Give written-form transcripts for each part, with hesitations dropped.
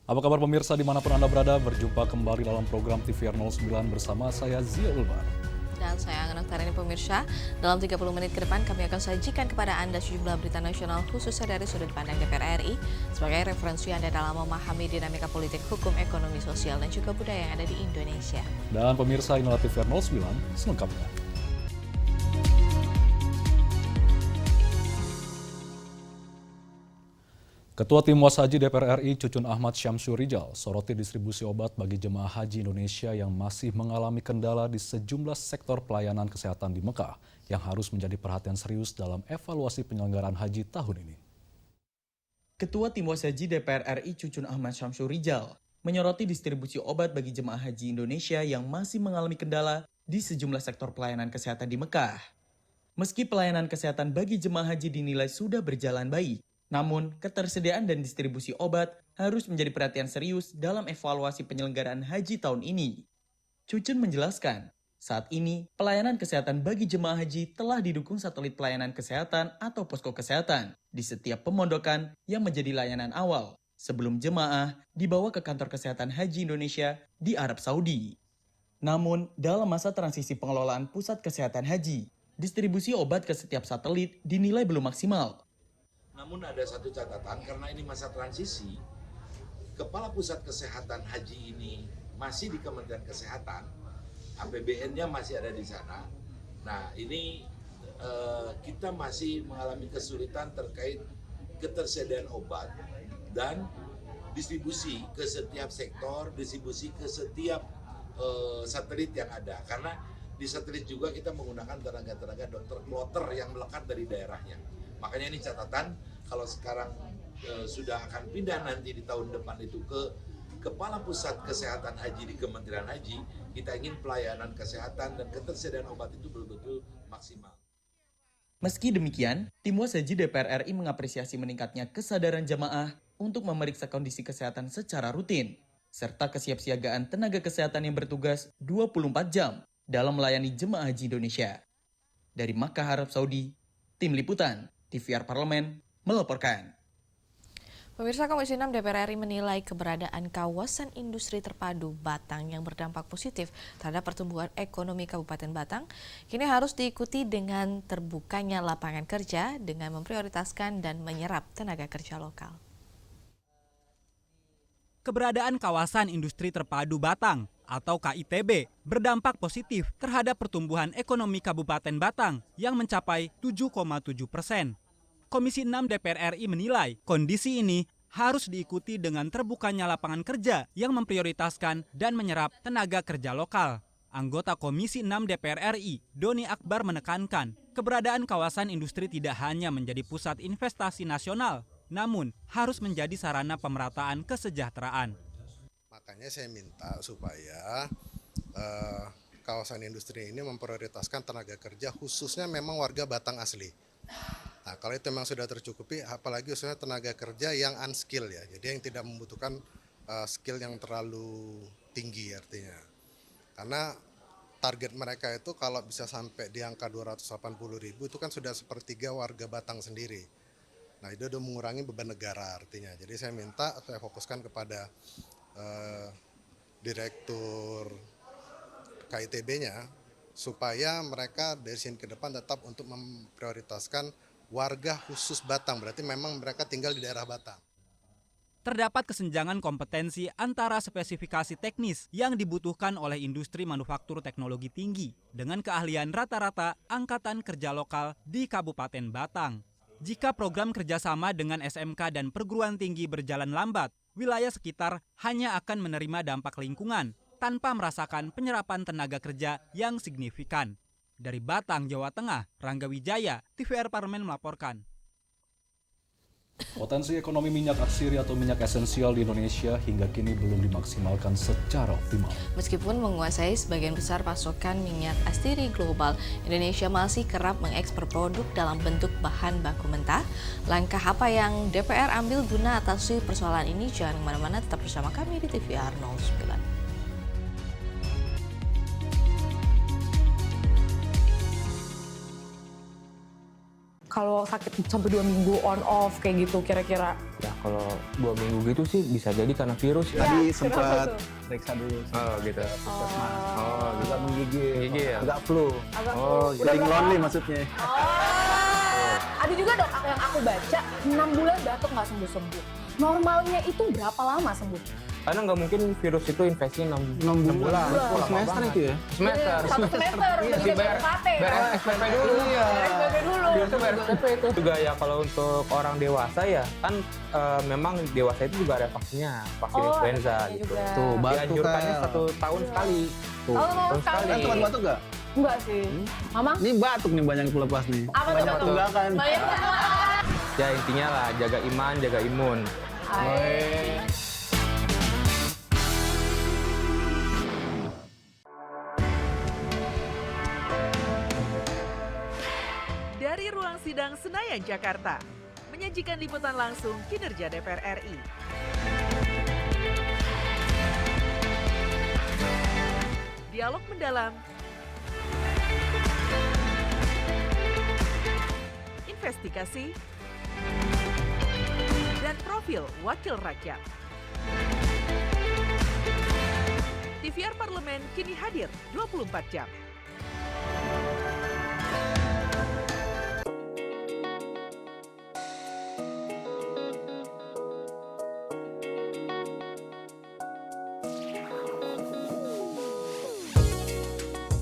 Apa kabar pemirsa dimanapun Anda berada, berjumpa kembali dalam program TVR 09 bersama saya Zia Ulbar. Dan saya Angga Noktarini pemirsa, dalam 30 menit ke depan kami akan sajikan kepada Anda sejumlah berita nasional khususnya dari sudut pandang DPR RI sebagai referensi Anda dalam memahami dinamika politik, hukum, ekonomi, sosial, dan juga budaya yang ada di Indonesia. Dan pemirsa, inilah TVR 09 selengkapnya. Ketua Tim Washaji DPR RI Cucun Ahmad Syamsur Rijal soroti distribusi obat bagi jemaah haji Indonesia yang masih mengalami kendala di sejumlah sektor pelayanan kesehatan di Mekah yang harus menjadi perhatian serius dalam evaluasi penyelenggaraan haji tahun ini. Ketua Tim Washaji DPR RI Cucun Ahmad Syamsur Rijal menyoroti distribusi obat bagi jemaah haji Indonesia yang masih mengalami kendala di sejumlah sektor pelayanan kesehatan di Mekah. Meski pelayanan kesehatan bagi jemaah haji dinilai sudah berjalan baik, namun, ketersediaan dan distribusi obat harus menjadi perhatian serius dalam evaluasi penyelenggaraan haji tahun ini. Cucun menjelaskan, saat ini pelayanan kesehatan bagi jemaah haji telah didukung satelit pelayanan kesehatan atau posko kesehatan di setiap pemondokan yang menjadi layanan awal sebelum jemaah dibawa ke kantor kesehatan haji Indonesia di Arab Saudi. Namun, dalam masa transisi pengelolaan pusat kesehatan haji, distribusi obat ke setiap satelit dinilai belum maksimal. Namun ada satu catatan, karena ini masa transisi, Kepala Pusat Kesehatan Haji ini masih di Kementerian Kesehatan, APBN-nya masih ada di sana. Nah ini kita masih mengalami kesulitan terkait ketersediaan obat dan distribusi ke setiap sektor, distribusi ke setiap satelit yang ada. Karena di satelit juga kita menggunakan tenaga-tenaga dokter kloter yang melekat dari daerahnya. Makanya ini catatan, kalau sekarang sudah akan pindah nanti di tahun depan itu ke Kepala Pusat Kesehatan Haji di Kementerian Haji, kita ingin pelayanan kesehatan dan ketersediaan obat itu betul-betul maksimal. Meski demikian, Tim Washaji DPR RI mengapresiasi meningkatnya kesadaran jamaah untuk memeriksa kondisi kesehatan secara rutin, serta kesiapsiagaan tenaga kesehatan yang bertugas 24 jam dalam melayani jemaah haji Indonesia. Dari Makkah, Arab Saudi, Tim Liputan TVR Parlemen melaporkan. Pemirsa, Komisi 6 DPR RI menilai keberadaan kawasan industri terpadu Batang yang berdampak positif terhadap pertumbuhan ekonomi Kabupaten Batang kini harus diikuti dengan terbukanya lapangan kerja dengan memprioritaskan dan menyerap tenaga kerja lokal. Keberadaan kawasan industri terpadu Batang atau KITB berdampak positif terhadap pertumbuhan ekonomi Kabupaten Batang yang mencapai 7,7%. Komisi 6 DPR RI menilai kondisi ini harus diikuti dengan terbukanya lapangan kerja yang memprioritaskan dan menyerap tenaga kerja lokal. Anggota Komisi 6 DPR RI, Doni Akbar menekankan, keberadaan kawasan industri tidak hanya menjadi pusat investasi nasional, namun harus menjadi sarana pemerataan kesejahteraan. Makanya saya minta supaya kawasan industri ini memprioritaskan tenaga kerja khususnya memang warga Batang asli. Nah kalau itu memang sudah tercukupi, apalagi khususnya tenaga kerja yang unskilled ya, jadi yang tidak membutuhkan skill yang terlalu tinggi artinya. Karena target mereka itu kalau bisa sampai di angka 280.000 itu kan sudah sepertiga warga Batang sendiri. Nah itu sudah mengurangi beban negara artinya. Jadi saya minta, saya fokuskan kepada direktur KITB-nya supaya mereka dari sini ke depan tetap untuk memprioritaskan warga khusus Batang, berarti memang mereka tinggal di daerah Batang. Terdapat kesenjangan kompetensi antara spesifikasi teknis yang dibutuhkan oleh industri manufaktur teknologi tinggi dengan keahlian rata-rata angkatan kerja lokal di Kabupaten Batang. Jika program kerjasama dengan SMK dan perguruan tinggi berjalan lambat, wilayah sekitar hanya akan menerima dampak lingkungan tanpa merasakan penyerapan tenaga kerja yang signifikan. Dari Batang, Jawa Tengah, Rangga Wijaya, TVR Parlemen melaporkan. Potensi ekonomi minyak atsiri atau minyak esensial di Indonesia hingga kini belum dimaksimalkan secara optimal. Meskipun menguasai sebagian besar pasokan minyak atsiri global, Indonesia masih kerap mengekspor produk dalam bentuk bahan baku mentah. Langkah apa yang DPR ambil guna atasi persoalan ini? Jangan kemana-mana, tetap bersama kami di TVR 09. kalau sakit sampai 2 minggu on off kayak gitu kira-kira? Ya kalau 2 minggu gitu sih bisa jadi karena virus ya. Tadi sempat periksa dulu. Oh gitu. Puskesmas. Oh gitu. Agak menggigil. Gigil ya? Agak flu. Oh gitu. Feeling lonely maksudnya. Ada juga dok yang aku baca 6 bulan batuk nggak sembuh-sembuh. Normalnya itu berapa lama sembuh? Karena nggak mungkin virus itu infeksinya 6 bulan. Oh, semester itu ya? Semester. Satu semester, udah bisa bayar UKT. bayar SPP dulu. Iya. SPP dulu. Biasa bayar SPP itu. Juga ya kalau untuk orang dewasa ya kan memang dewasa itu juga ada vaksinnya, vaksin influenza ada gitu. juga. Tuh, batuk Dianjurkannya kan. 1 tahun sekali. Tuh. Oh, sekali. Kan tempat batuk nggak? Enggak sih. Mama? Ini batuk nih banyak yang lepas nih. Apa tuh? Banyak tunggakan. Banyak. Ya intinya lah jaga iman, jaga imun. Dari ruang sidang Senayan, Jakarta, menyajikan liputan langsung kinerja DPR RI. Dialog mendalam, investigasi, dan profil wakil rakyat. TVR Parlemen kini hadir 24 jam.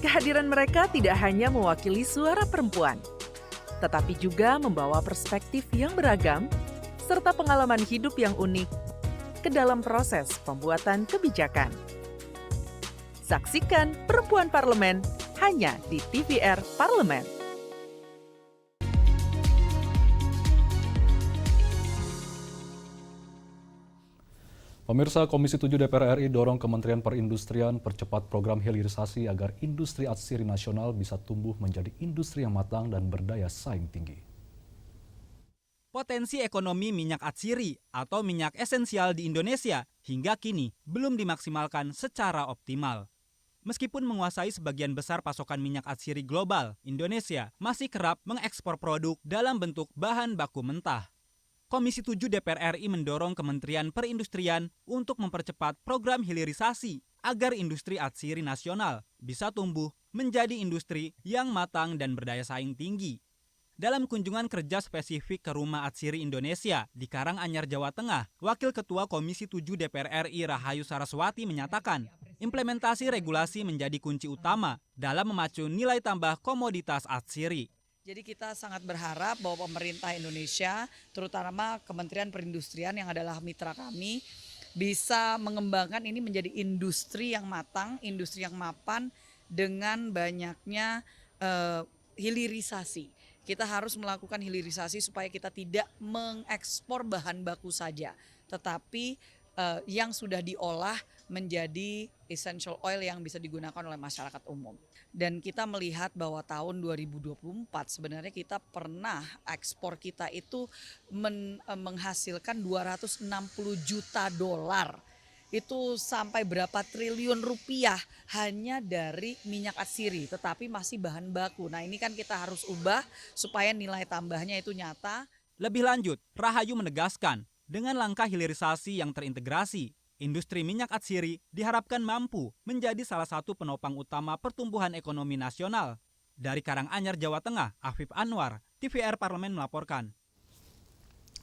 Kehadiran mereka tidak hanya mewakili suara perempuan, tetapi juga membawa perspektif yang beragam serta pengalaman hidup yang unik ke dalam proses pembuatan kebijakan. Saksikan Perempuan Parlemen hanya di TVR Parlemen. Pemirsa, Komisi 7 DPR RI dorong Kementerian Perindustrian percepat program hilirisasi agar industri atsiri nasional bisa tumbuh menjadi industri yang matang dan berdaya saing tinggi. Potensi ekonomi minyak atsiri atau minyak esensial di Indonesia hingga kini belum dimaksimalkan secara optimal. Meskipun menguasai sebagian besar pasokan minyak atsiri global, Indonesia masih kerap mengekspor produk dalam bentuk bahan baku mentah. Komisi 7 DPR RI mendorong Kementerian Perindustrian untuk mempercepat program hilirisasi agar industri atsiri nasional bisa tumbuh menjadi industri yang matang dan berdaya saing tinggi. Dalam kunjungan kerja spesifik ke Rumah Atsiri Indonesia di Karanganyar, Jawa Tengah, Wakil Ketua Komisi 7 DPR RI Rahayu Saraswati menyatakan, implementasi regulasi menjadi kunci utama dalam memacu nilai tambah komoditas atsiri. Jadi kita sangat berharap bahwa pemerintah Indonesia, terutama Kementerian Perindustrian yang adalah mitra kami, bisa mengembangkan ini menjadi industri yang matang, industri yang mapan dengan banyaknya hilirisasi. Kita harus melakukan hilirisasi supaya kita tidak mengekspor bahan baku saja, tetapi yang sudah diolah menjadi essential oil yang bisa digunakan oleh masyarakat umum. Dan kita melihat bahwa tahun 2024 sebenarnya kita pernah ekspor kita itu menghasilkan 260 juta dolar. Itu sampai berapa triliun rupiah hanya dari minyak atsiri, tetapi masih bahan baku. Nah ini kan kita harus ubah supaya nilai tambahnya itu nyata. Lebih lanjut, Rahayu menegaskan, dengan langkah hilirisasi yang terintegrasi, industri minyak atsiri diharapkan mampu menjadi salah satu penopang utama pertumbuhan ekonomi nasional. Dari Karanganyar, Jawa Tengah, Afif Anwar, TVR Parlemen melaporkan.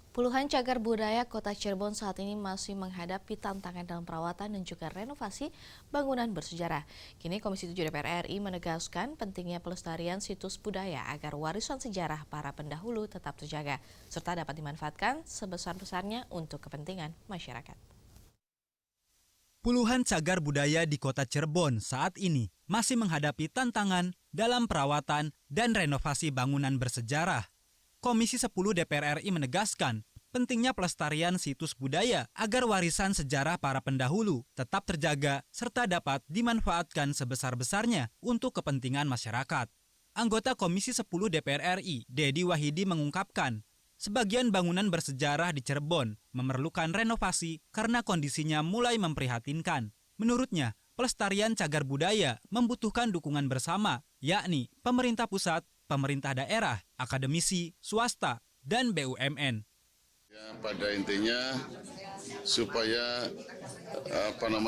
Puluhan cagar budaya Kota Cirebon saat ini masih menghadapi tantangan dalam perawatan dan juga renovasi bangunan bersejarah. Kini Komisi 7 DPR RI menegaskan pentingnya pelestarian situs budaya agar warisan sejarah para pendahulu tetap terjaga, serta dapat dimanfaatkan sebesar-besarnya untuk kepentingan masyarakat. Puluhan cagar budaya di Kota Cirebon saat ini masih menghadapi tantangan dalam perawatan dan renovasi bangunan bersejarah. Komisi 10 DPR RI menegaskan pentingnya pelestarian situs budaya agar warisan sejarah para pendahulu tetap terjaga serta dapat dimanfaatkan sebesar-besarnya untuk kepentingan masyarakat. Anggota Komisi 10 DPR RI, Dedi Wahidi mengungkapkan, sebagian bangunan bersejarah di Cirebon memerlukan renovasi karena kondisinya mulai memprihatinkan. Menurutnya, pelestarian cagar budaya membutuhkan dukungan bersama, yakni pemerintah pusat, pemerintah daerah, akademisi, swasta, dan BUMN. Ya, pada intinya supaya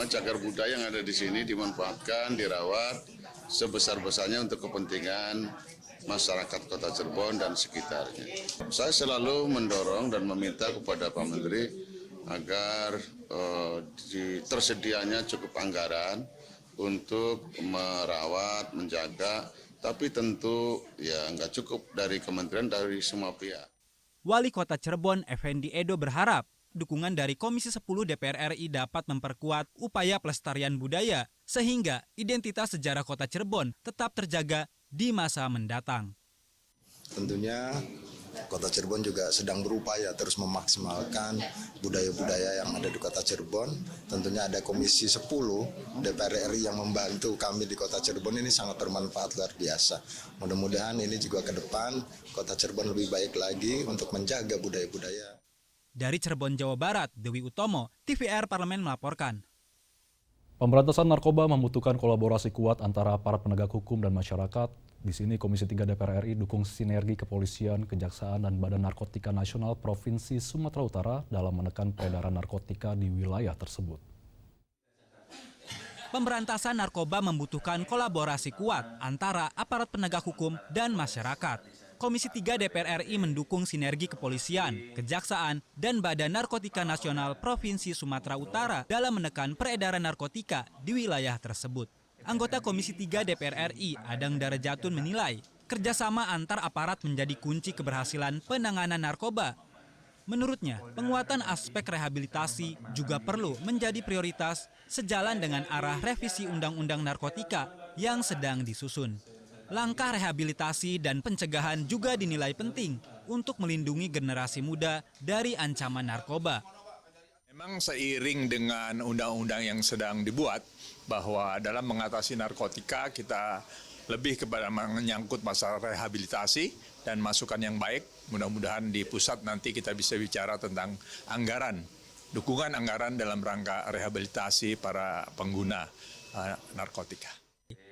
cagar budaya yang ada di sini dimanfaatkan, dirawat sebesar-besarnya untuk kepentingan masyarakat Kota Cirebon dan sekitarnya. Saya selalu mendorong dan meminta kepada Pak Menteri agar tersedianya cukup anggaran untuk merawat, menjaga, tapi tentu ya nggak cukup dari kementerian, dari semua pihak. Wali Kota Cirebon Effendi Edo berharap dukungan dari Komisi 10 DPR RI dapat memperkuat upaya pelestarian budaya sehingga identitas sejarah Kota Cirebon tetap terjaga di masa mendatang. Tentunya Kota Cirebon juga sedang berupaya terus memaksimalkan budaya-budaya yang ada di Kota Cirebon. Tentunya ada Komisi 10 DPR RI yang membantu kami di Kota Cirebon, ini sangat bermanfaat luar biasa. Mudah-mudahan ini juga ke depan Kota Cirebon lebih baik lagi untuk menjaga budaya-budaya. Dari Cirebon, Jawa Barat, Dewi Utomo, TVR Parlemen melaporkan. Pemberantasan narkoba membutuhkan kolaborasi kuat antara aparat penegak hukum dan masyarakat. Di sini Komisi 3 DPR RI dukung sinergi kepolisian, kejaksaan, dan Badan Narkotika Nasional Provinsi Sumatera Utara dalam menekan peredaran narkotika di wilayah tersebut. Pemberantasan narkoba membutuhkan kolaborasi kuat antara aparat penegak hukum dan masyarakat. Komisi 3 DPR RI mendukung sinergi kepolisian, kejaksaan, dan Badan Narkotika Nasional Provinsi Sumatera Utara dalam menekan peredaran narkotika di wilayah tersebut. Anggota Komisi 3 DPR RI, Adang Darajatun menilai, kerjasama antar aparat menjadi kunci keberhasilan penanganan narkoba. Menurutnya, penguatan aspek rehabilitasi juga perlu menjadi prioritas sejalan dengan arah revisi Undang-Undang Narkotika yang sedang disusun. Langkah rehabilitasi dan pencegahan juga dinilai penting untuk melindungi generasi muda dari ancaman narkoba. Memang seiring dengan undang-undang yang sedang dibuat, bahwa dalam mengatasi narkotika kita lebih kepada menyangkut masalah rehabilitasi dan masukan yang baik. Mudah-mudahan di pusat nanti kita bisa bicara tentang anggaran, dukungan anggaran dalam rangka rehabilitasi para pengguna narkotika.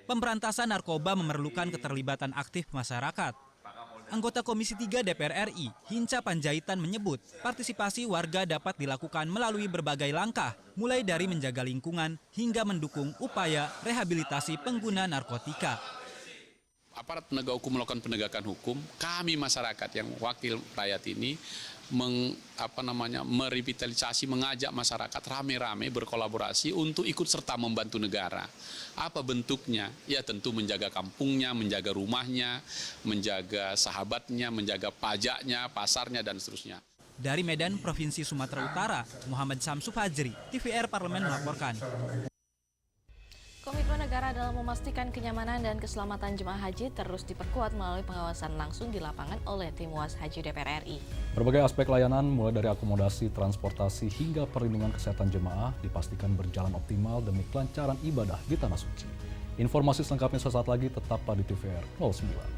Pemberantasan narkoba memerlukan keterlibatan aktif masyarakat. Anggota Komisi 3 DPR RI, Hinca Panjaitan menyebut, partisipasi warga dapat dilakukan melalui berbagai langkah, mulai dari menjaga lingkungan hingga mendukung upaya rehabilitasi pengguna narkotika. Aparat penegak hukum melakukan penegakan hukum, kami masyarakat yang wakil rakyat ini merevitalisasi, mengajak masyarakat rame-rame berkolaborasi untuk ikut serta membantu negara. Apa bentuknya? Ya tentu menjaga kampungnya, menjaga rumahnya, menjaga sahabatnya, menjaga pajaknya, pasarnya, dan seterusnya. Dari Medan, Provinsi Sumatera Utara, Muhammad Samsu Fajri, TVR Parlemen melaporkan. Komitmen negara dalam memastikan kenyamanan dan keselamatan jemaah haji terus diperkuat melalui pengawasan langsung di lapangan oleh Tim Was Haji DPR RI. Berbagai aspek layanan mulai dari akomodasi, transportasi hingga perlindungan kesehatan jemaah dipastikan berjalan optimal demi kelancaran ibadah di Tanah Suci. Informasi selengkapnya sesaat lagi tetap di TVR 09.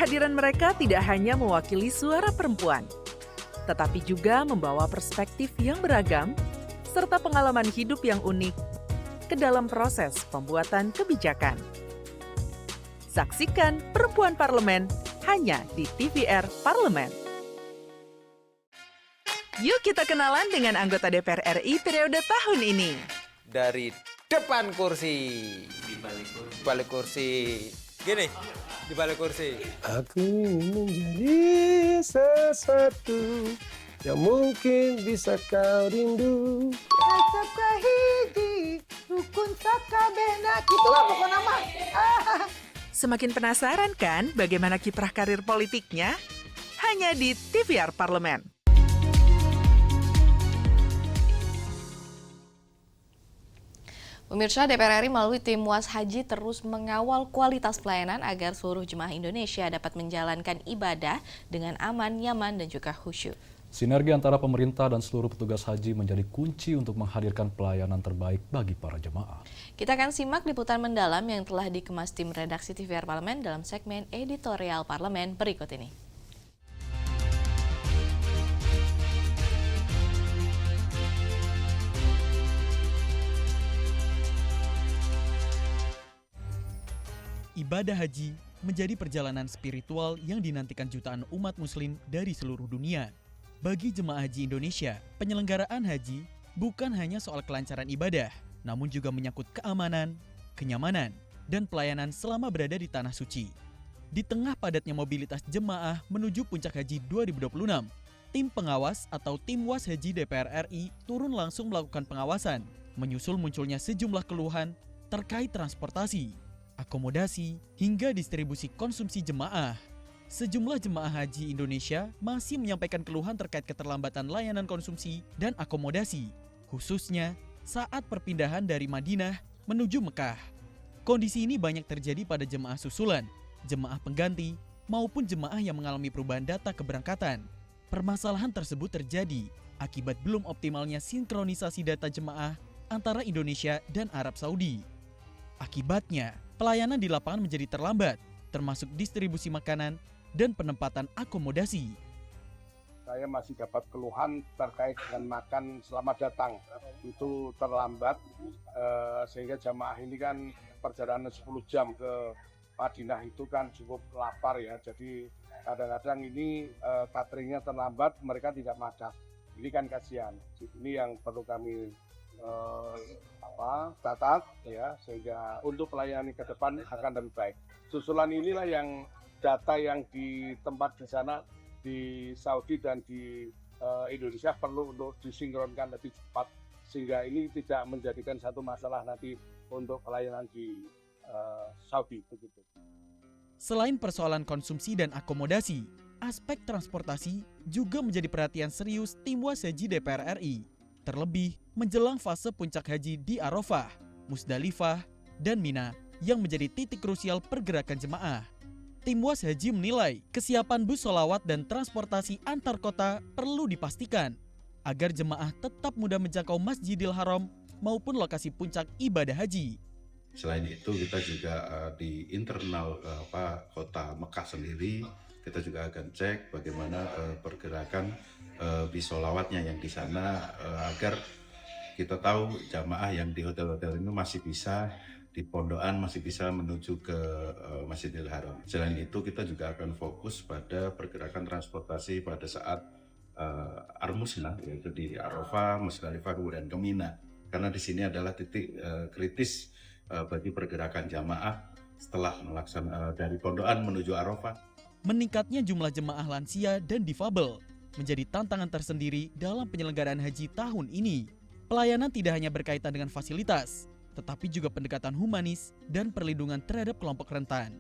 Kehadiran mereka tidak hanya mewakili suara perempuan, tetapi juga membawa perspektif yang beragam serta pengalaman hidup yang unik ke dalam proses pembuatan kebijakan. Saksikan Perempuan Parlemen hanya di TVR Parlemen. Yuk kita kenalan dengan anggota DPR RI periode tahun ini. Dari depan kursi, di balik kursi. Gini, di balik kursi. Aku ingin menjadi sesuatu yang mungkin bisa kau rindu. Acap kahiji, rukun sakabena. Itulah pokok nama. Semakin penasaran kan bagaimana kiprah karir politiknya? Hanya di TVR Parlemen. Pemirsa, DPR RI melalui Tim Was Haji terus mengawal kualitas pelayanan agar seluruh jemaah Indonesia dapat menjalankan ibadah dengan aman, nyaman, dan juga khusyuk. Sinergi antara pemerintah dan seluruh petugas haji menjadi kunci untuk menghadirkan pelayanan terbaik bagi para jemaah. Kita akan simak liputan mendalam yang telah dikemas tim redaksi TVR Parlemen dalam segmen editorial Parlemen berikut ini. Ibadah haji menjadi perjalanan spiritual yang dinantikan jutaan umat muslim dari seluruh dunia. Bagi jemaah haji Indonesia, penyelenggaraan haji bukan hanya soal kelancaran ibadah, namun juga menyangkut keamanan, kenyamanan, dan pelayanan selama berada di Tanah Suci. Di tengah padatnya mobilitas jemaah menuju puncak haji 2026, tim pengawas atau tim Was Haji DPR RI turun langsung melakukan pengawasan, menyusul munculnya sejumlah keluhan terkait transportasi, akomodasi, hingga distribusi konsumsi jemaah. Sejumlah jemaah haji Indonesia masih menyampaikan keluhan terkait keterlambatan layanan konsumsi dan akomodasi, khususnya saat perpindahan dari Madinah menuju Mekah. Kondisi ini banyak terjadi pada jemaah susulan, jemaah pengganti, maupun jemaah yang mengalami perubahan data keberangkatan. Permasalahan tersebut terjadi akibat belum optimalnya sinkronisasi data jemaah antara Indonesia dan Arab Saudi. Akibatnya, pelayanan di lapangan menjadi terlambat, termasuk distribusi makanan dan penempatan akomodasi. Saya masih dapat keluhan terkait dengan makan selamat datang. Itu terlambat, sehingga jamaah ini kan perjalanan 10 jam ke Madinah itu kan cukup lapar ya. Jadi kadang-kadang ini cateringnya terlambat, mereka tidak makan. Ini kan kasihan. Ini yang perlu kami catat ya, sehingga untuk pelayanan ke depan akan lebih baik. Susulan inilah yang data yang di tempat di sana di Saudi dan di Indonesia perlu untuk disinkronkan lebih cepat, sehingga ini tidak menjadikan satu masalah nanti untuk pelayanan di Saudi begitu. Selain persoalan konsumsi dan akomodasi, aspek transportasi juga menjadi perhatian serius tim Was Haji DPR RI. Terlebih menjelang fase puncak haji di Arafah, Musdalifah, dan Mina yang menjadi titik krusial pergerakan jemaah. Tim Was Haji menilai kesiapan bus sholawat dan transportasi antar kota perlu dipastikan agar jemaah tetap mudah menjangkau Masjidil Haram maupun lokasi puncak ibadah haji. Selain itu kita juga di internal kota Mekah sendiri kita juga akan cek bagaimana pergerakan bis sholawatnya yang di sana agar kita tahu jamaah yang di hotel-hotel ini masih bisa di pondokan masih bisa menuju ke Masjidil Haram. Selain itu kita juga akan fokus pada pergerakan transportasi pada saat Ar-Musna, yaitu di Arafah, Musdalifah, kemudian ke Mina. Karena di sini adalah titik kritis bagi pergerakan jamaah setelah melaksanakan dari pondokan menuju Arafah. Meningkatnya jumlah jemaah lansia dan difabel menjadi tantangan tersendiri dalam penyelenggaraan haji tahun ini. Pelayanan tidak hanya berkaitan dengan fasilitas, tetapi juga pendekatan humanis dan perlindungan terhadap kelompok rentan.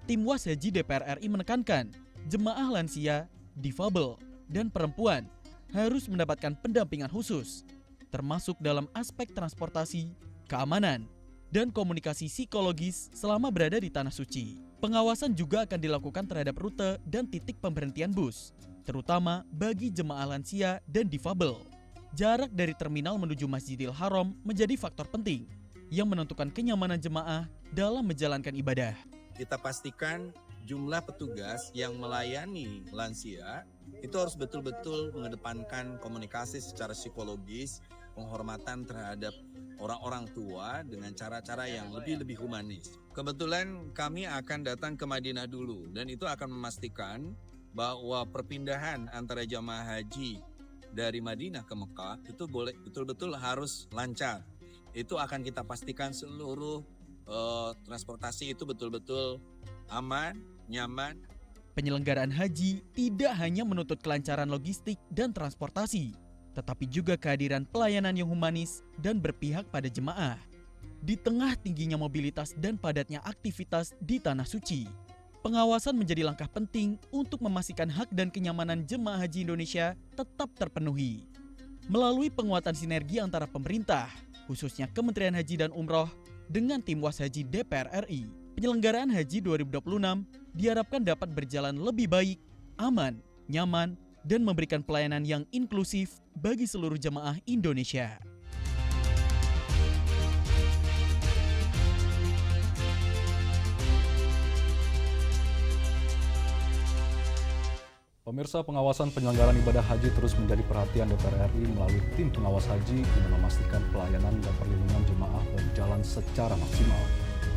Tim Was Haji DPR RI menekankan, jemaah lansia, difabel, dan perempuan harus mendapatkan pendampingan khusus, termasuk dalam aspek transportasi, keamanan, dan komunikasi psikologis selama berada di Tanah Suci. Pengawasan juga akan dilakukan terhadap rute dan titik pemberhentian bus, terutama bagi jemaah lansia dan difabel. Jarak dari terminal menuju Masjidil Haram menjadi faktor penting yang menentukan kenyamanan jemaah dalam menjalankan ibadah. Kita pastikan jumlah petugas yang melayani lansia itu harus betul-betul mengedepankan komunikasi secara psikologis, penghormatan terhadap orang-orang tua dengan cara-cara yang lebih humanis. Kebetulan kami akan datang ke Madinah dulu dan itu akan memastikan bahwa perpindahan antara jamaah haji dari Madinah ke Mekah itu boleh betul-betul harus lancar. Itu akan kita pastikan seluruh transportasi itu betul-betul aman, nyaman. Penyelenggaraan haji tidak hanya menuntut kelancaran logistik dan transportasi, tetapi juga kehadiran pelayanan yang humanis dan berpihak pada jemaah. Di tengah tingginya mobilitas dan padatnya aktivitas di Tanah Suci, pengawasan menjadi langkah penting untuk memastikan hak dan kenyamanan jemaah haji Indonesia tetap terpenuhi. Melalui penguatan sinergi antara pemerintah, khususnya Kementerian Haji dan Umroh, dengan tim Was Haji DPR RI, penyelenggaraan haji 2026 diharapkan dapat berjalan lebih baik, aman, nyaman, dan memberikan pelayanan yang inklusif bagi seluruh jemaah Indonesia. Pemirsa, pengawasan penyelenggaraan ibadah haji terus menjadi perhatian DPR RI melalui tim pengawas haji guna memastikan pelayanan dan perlindungan jemaah berjalan secara maksimal.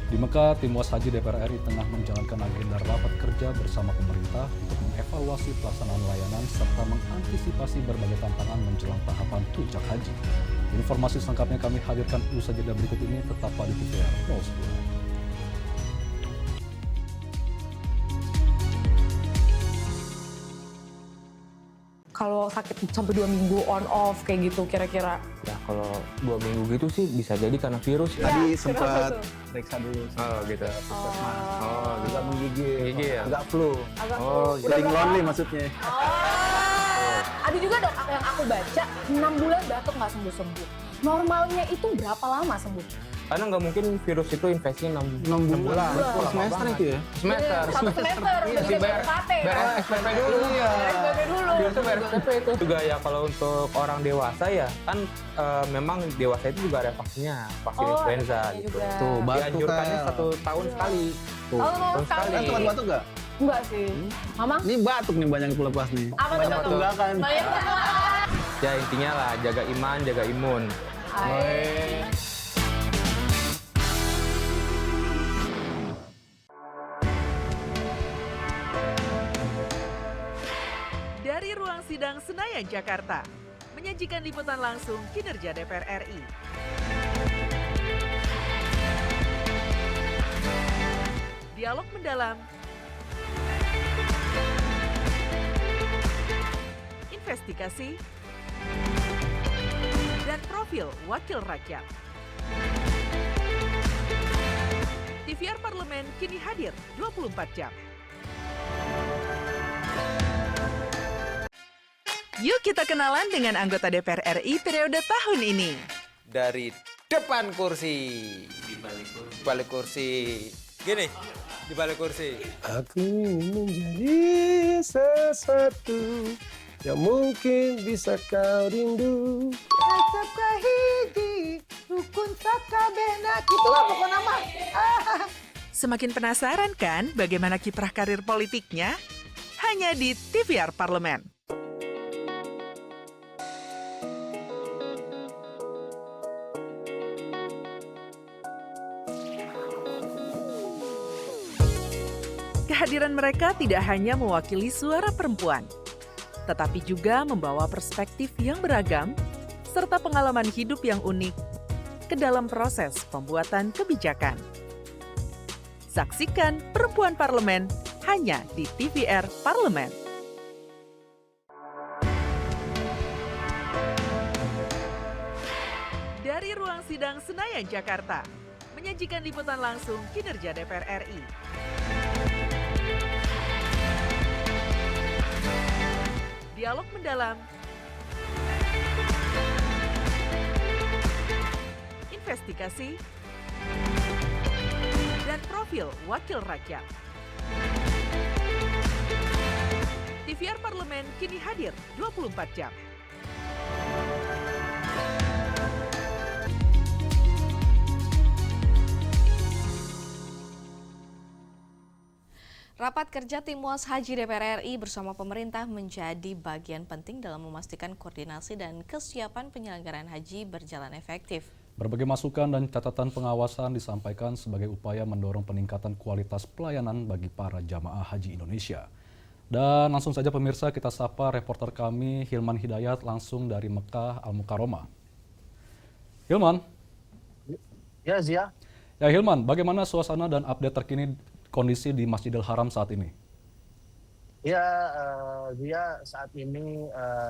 Di Mekah, tim Was Haji DPR RI tengah menjalankan agenda rapat kerja bersama pemerintah untuk mengevaluasi pelaksanaan layanan serta mengantisipasi berbagai tantangan menjelang tahapan puncak haji. Informasi selengkapnya kami hadirkan usai jeda berikut ini, tetaplah di TVR Pro 10. Kalau sakit sampai 2 minggu on off kayak gitu kira-kira? Ya kalau 2 minggu gitu sih bisa jadi karena virus. Tadi sempat periksa dulu. Oh gitu. Oh, juga menggigil. Gigi ya? Agak flu. Oh, Sering lonely maksudnya. Ada juga dok yang aku baca 6 bulan batuk nggak sembuh-sembuh. Normalnya itu berapa lama sembuh? Karena nggak mungkin virus itu infeksinya 6 bulan. Semester itu ya? Semester. Satu semester, udah bayar SPP dulu. Iya. SPP dulu. Biasa bayar SPP itu. Juga ya kalau untuk orang dewasa ya kan memang dewasa itu juga ada vaksinnya, vaksin influenza gitu. Tuh, batuk dianjurkannya kayak 1 tahun sekali. Tuh. Oh, sekali. Kan batuk nggak? Enggak sih. Mama? Ini batuk nih banyak yang lepas nih. Apa tuh? Banyak tunggakan. Ya intinya lah jaga iman, jaga imun. Dari ruang sidang Senayan, Jakarta, menyajikan liputan langsung kinerja DPR RI. Dialog mendalam, investigasi, dan profil wakil rakyat. TVR Parlemen kini hadir 24 jam. Yuk kita kenalan dengan anggota DPR RI periode tahun ini. Dari depan kursi, di balik kursi. Gini, di balik kursi. Aku ingin menjadi sesuatu yang mungkin bisa kau rindu. Acap kahiji, rukun sakabehna. Gitulah pokoknya mah. Semakin penasaran kan bagaimana kiprah karir politiknya? Hanya di TVR Parlemen. Kehadiran mereka tidak hanya mewakili suara perempuan, tetapi juga membawa perspektif yang beragam serta pengalaman hidup yang unik ke dalam proses pembuatan kebijakan. Saksikan Perempuan Parlemen hanya di TVR Parlemen. Dari ruang sidang Senayan, Jakarta, menyajikan liputan langsung kinerja DPR RI. Dialog mendalam, investigasi, dan profil wakil rakyat. TVR Parlemen kini hadir 24 jam. Rapat kerja Tim Was Haji DPR RI bersama pemerintah menjadi bagian penting dalam memastikan koordinasi dan kesiapan penyelenggaraan haji berjalan efektif. Berbagai masukan dan catatan pengawasan disampaikan sebagai upaya mendorong peningkatan kualitas pelayanan bagi para jamaah haji Indonesia. Dan langsung saja pemirsa, kita sapa reporter kami Hilman Hidayat langsung dari Mekah Al-Mukarramah. Hilman. Ya, Zia. Ya Hilman, bagaimana suasana dan update terkini kondisi di Masjidil Haram saat ini? Ya, Zia, saat ini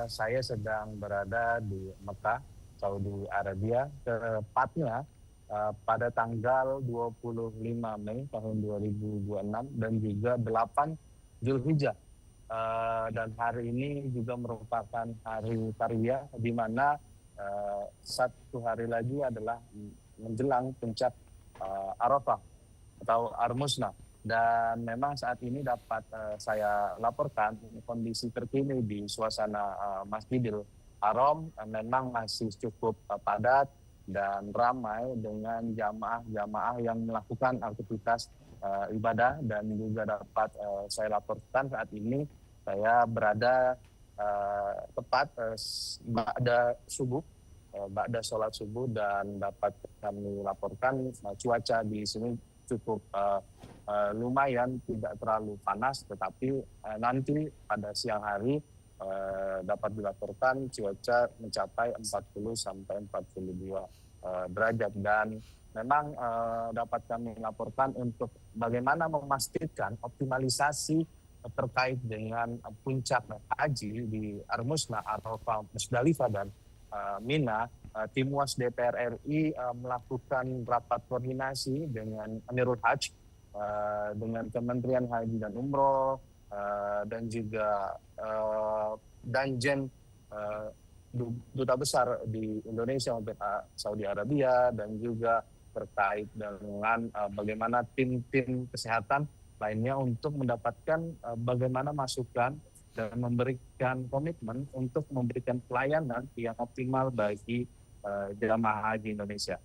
saya sedang berada di Mekah, Saudi Arabia, tepatnya pada tanggal 25 Mei tahun 2026 dan juga 8 Zulhijjah. Dan hari ini juga merupakan hari Tarwiyah, di mana satu hari lagi adalah menjelang puncak Arafah atau Ar-Musna. Dan memang saat ini dapat saya laporkan kondisi terkini di suasana Masjidil Haram memang masih cukup padat dan ramai dengan jamaah-jamaah yang melakukan aktivitas ibadah. Dan juga dapat saya laporkan saat ini saya berada tepat ba'da sholat subuh, dan dapat kami laporkan cuaca di sini cukup lumayan, tidak terlalu panas, tetapi nanti pada siang hari dapat dilaporkan cuaca mencapai 40 sampai 42 derajat. Dan memang dapat kami laporkan untuk bagaimana memastikan optimalisasi terkait dengan puncak haji di Armusna, Arafah, Musdalifah, dan Mina. Tim UAS DPR RI melakukan rapat koordinasi dengan Amirul Hajj, dengan Kementerian Haji dan Umroh, dan juga Danjen Duta Besar di Indonesia untuk Saudi Arabia, dan juga terkait dengan bagaimana tim-tim kesehatan lainnya untuk mendapatkan bagaimana masukan dan memberikan komitmen untuk memberikan pelayanan yang optimal bagi jamaah haji Indonesia.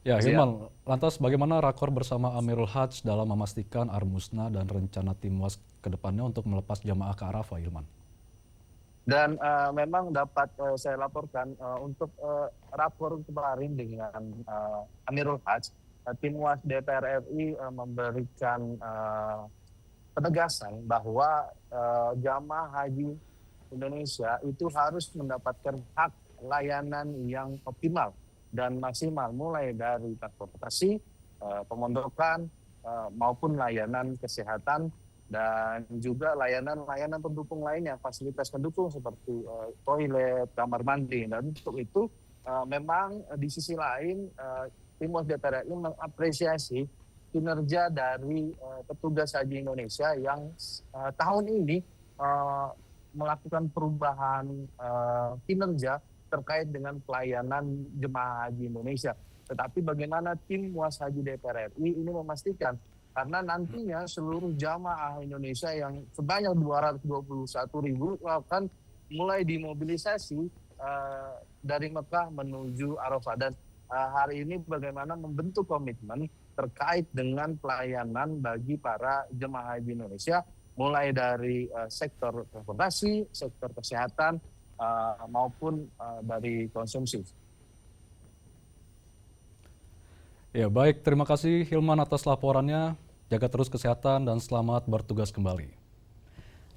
Ya, Hilman, lantas bagaimana rakor bersama Amirul Hajj dalam memastikan Armusna dan rencana tim UAS ke depannya untuk melepas jamaah ke Arafah, Hilman? Dan memang dapat saya laporkan untuk rapor kemarin dengan Amirul Hajj, tim UAS DPR RI memberikan penegasan bahwa jamaah haji Indonesia itu harus mendapatkan hak layanan yang optimal dan maksimal, mulai dari transportasi, pemondokan, maupun layanan kesehatan, dan juga layanan-layanan pendukung lainnya, fasilitas pendukung seperti toilet, kamar mandi. Dan untuk itu memang di sisi lain tim UAS DPR RI mengapresiasi kinerja dari petugas haji Indonesia yang tahun ini melakukan perubahan kinerja terkait dengan pelayanan jemaah haji Indonesia. Tetapi bagaimana tim UAS Haji DPR RI ini memastikan, karena nantinya seluruh jamaah Indonesia yang sebanyak 221.000 akan mulai dimobilisasi dari Mekah menuju Arafah. Dan hari ini bagaimana membentuk komitmen terkait dengan pelayanan bagi para jemaah haji Indonesia, mulai dari sektor transportasi, sektor kesehatan, maupun dari konsumsi. Ya, baik, terima kasih Hilman atas laporannya. Jaga terus kesehatan dan selamat bertugas kembali.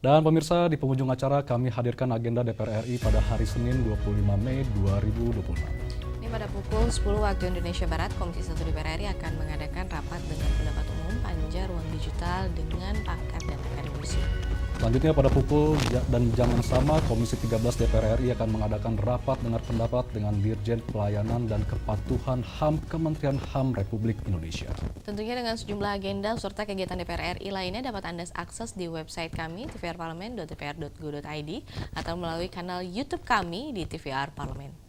Dan pemirsa, di penghujung acara kami hadirkan agenda DPR RI pada hari Senin 25 Mei 2026. Ini pada pukul 10 waktu Indonesia Barat, Komisi 1 DPR RI akan mengadakan rapat dengan pendapat umum panja ruang digital dengan pangkat dan akademisi. Selanjutnya pada pukul dan jam yang sama, Komisi 13 DPR RI akan mengadakan rapat dengar pendapat dengan Dirjen Pelayanan dan Kepatuhan HAM Kementerian HAM Republik Indonesia. Tentunya dengan sejumlah agenda serta kegiatan DPR RI lainnya dapat Anda akses di website kami tvrparlemen.dpr.go.id atau melalui kanal YouTube kami di TVR Parlemen.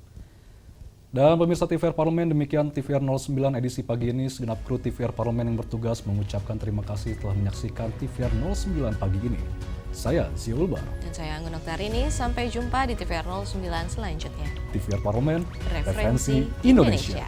Dan pemirsa TVR Parlemen, demikian TVR 09 edisi pagi ini. Segenap kru TVR Parlemen yang bertugas mengucapkan terima kasih telah menyaksikan TVR 09 pagi ini. Saya Zia Ulbar. Dan saya Anggun Oktarini. Sampai jumpa di TVR 09 selanjutnya. TVR Parlemen, Referensi Indonesia.